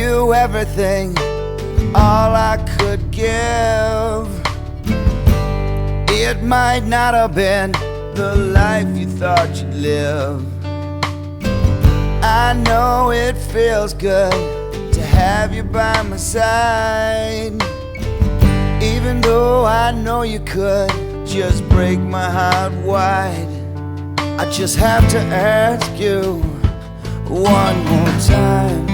you everything, all I could give. It might not have been the life you thought you'd live. I know it feels good to have you by my side, even though I know you could just break my heart wide. I just have to ask you one more time.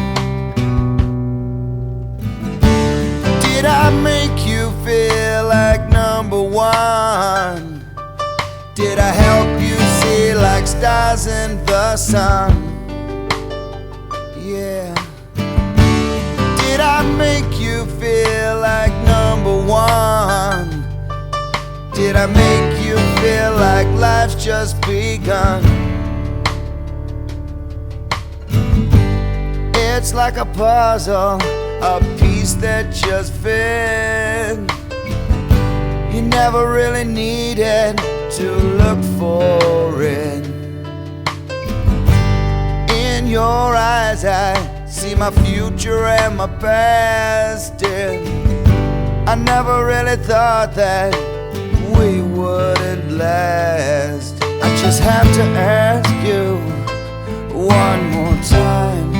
Did I make you feel like number one? Did I help you see like stars in the sun? Yeah. Did I make you feel like number one? Did I make you feel like life's just begun? It's like a puzzle, a piece that just fit. You never really needed to look for it. In your eyes I see my future and my past, and I never really thought that we wouldn't last. I just have to ask you one more time.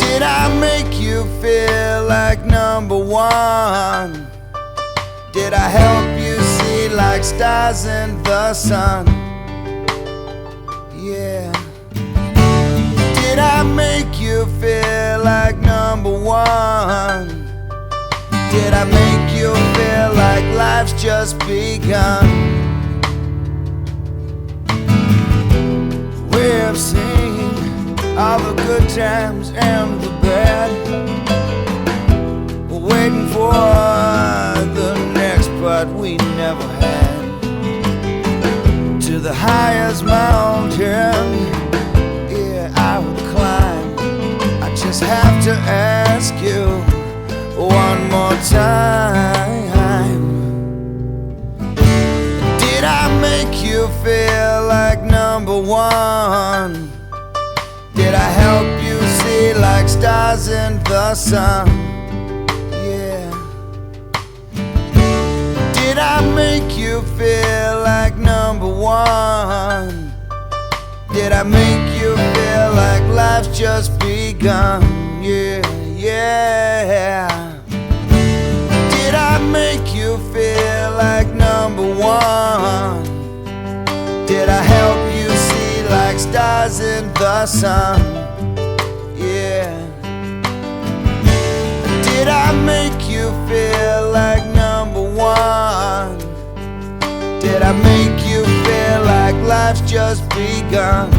Did I make you feel like number one? Did I help you see like stars in the sun? Yeah. Did I make you feel like number one? Did I make you feel like life's just begun? We've seen all the good times and the bad. We're waiting for the next part we never had. To the highest mountain, yeah, I would climb. I just have to ask you one more time. Did I make you feel like number one? Did I help you see like stars in the sun? Yeah. Did I make you feel like number one? Did I make you feel like life's just begun? Yeah, yeah. Did I make you feel like number one? Did I help you see like stars in the sun? Yeah. Did I make you feel like number one? Did I make you feel like life's just begun?